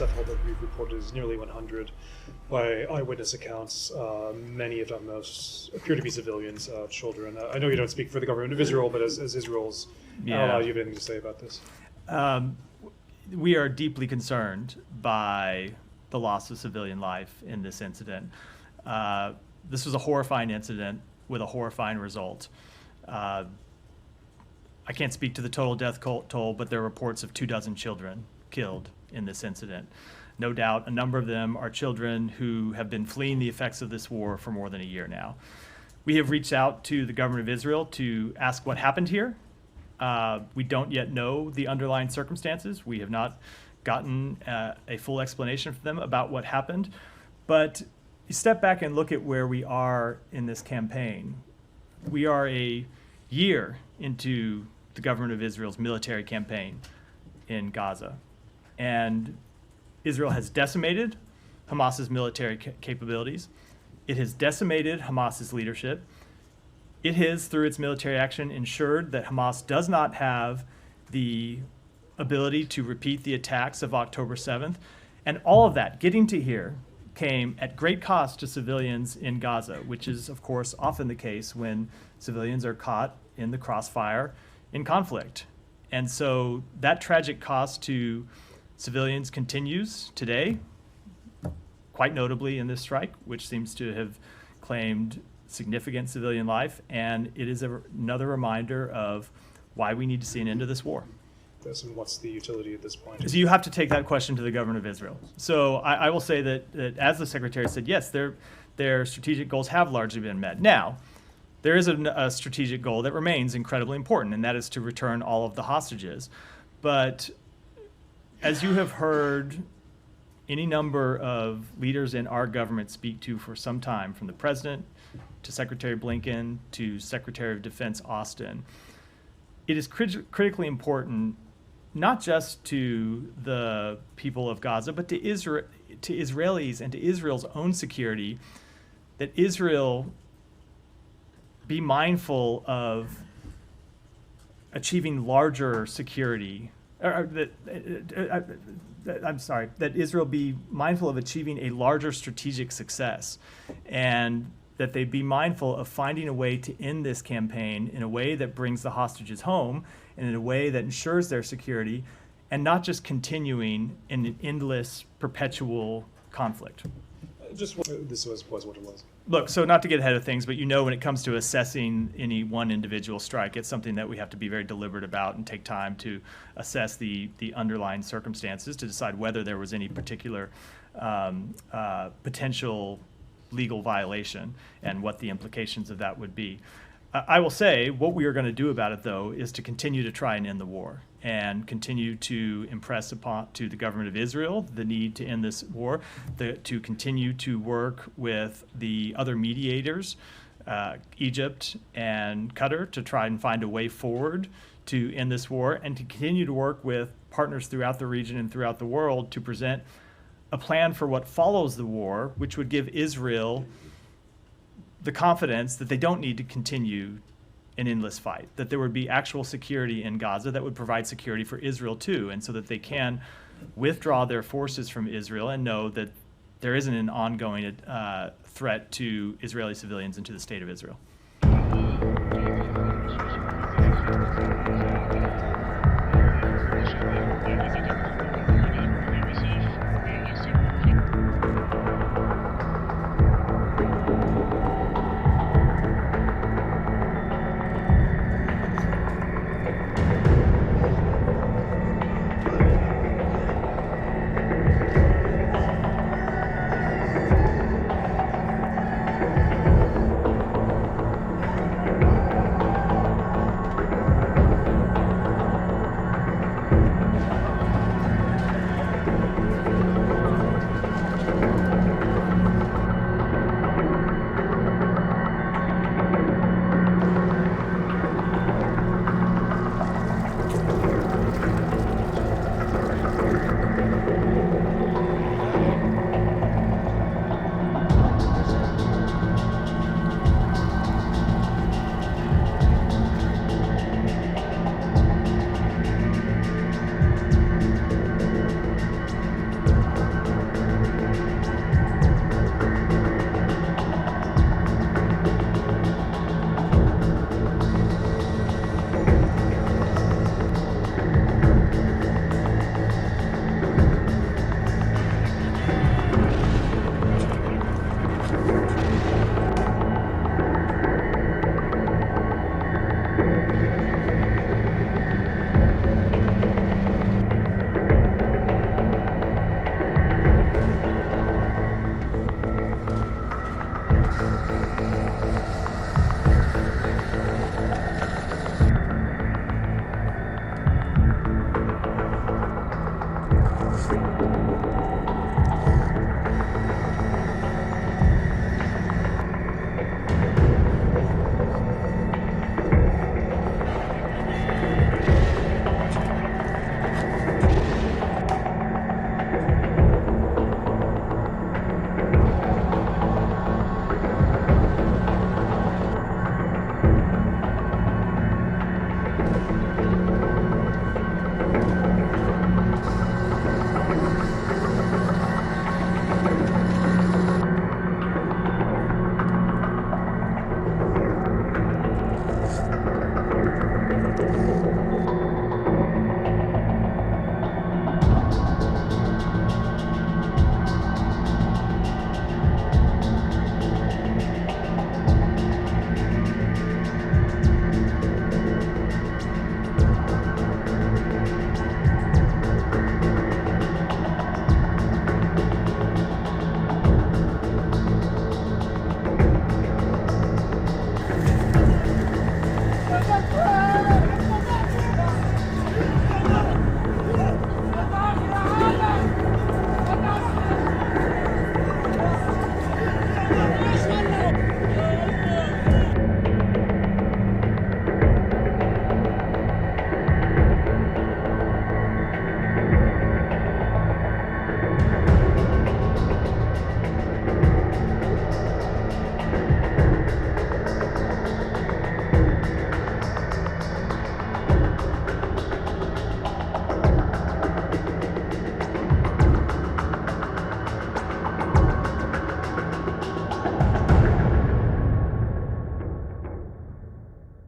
latest death toll that we've reported is nearly 100. By eyewitness accounts, many, if not most, appear to be civilians, children. I know you don't speak for the government of Israel, but as Israel's ally, do you have anything to say about this? We are deeply concerned by the loss of civilian life in this incident. This was a horrifying incident with a horrifying result. I can't speak to the total death toll, but there are reports of 24 children killed in this incident. No doubt a number of them are children who have been fleeing the effects of this war for more than a year now. We have reached out to the government of Israel to ask what happened here. We don't yet know the underlying circumstances. We have not gotten a full explanation from them about what happened. But you step back and look at where we are in this campaign. We are a year into the government of Israel's military campaign in Gaza. And Israel has decimated Hamas's military capabilities. It has decimated Hamas's leadership. It has, through its military action, ensured that Hamas does not have the ability to repeat the attacks of October 7th. And all of that, getting to here, came at great cost to civilians in Gaza, which is, of course, often the case when civilians are caught in the crossfire in conflict. And so that tragic cost to civilians continues today, quite notably in this strike, which seems to have claimed significant civilian life, and it is another reminder of why we need to see an end to this war. And what's the utility at this point? So you have to take that question to the government of Israel. So I will say that as the secretary said, yes, their strategic goals have largely been met. Now, there is a strategic goal that remains incredibly important, and that is to return all of the hostages. But as you have heard any number of leaders in our government speak to for some time, from the president to Secretary Blinken to Secretary of Defense Austin, it is critically important not just to the people of Gaza, but to Israelis and to Israel's own security, that Israel be mindful of achieving larger security, that Israel be mindful of achieving a larger strategic success, and that they be mindful of finding a way to end this campaign in a way that brings the hostages home and in a way that ensures their security, and not just continuing in an endless, perpetual conflict. This was what it was. Look, so not to get ahead of things, but when it comes to assessing any one individual strike, it's something that we have to be very deliberate about and take time to assess the underlying circumstances to decide whether there was any particular potential legal violation and what the implications of that would be. I will say what we are going to do about it, though, is to continue to try and end the war and continue to impress upon to the government of Israel the need to end this war, to continue to work with the other mediators, Egypt and Qatar, to try and find a way forward to end this war, and to continue to work with partners throughout the region and throughout the world to present a plan for what follows the war, which would give Israel the confidence that they don't need to continue an endless fight, that there would be actual security in Gaza that would provide security for Israel too, and so that they can withdraw their forces from Israel and know that there isn't an ongoing threat to Israeli civilians and to the state of Israel.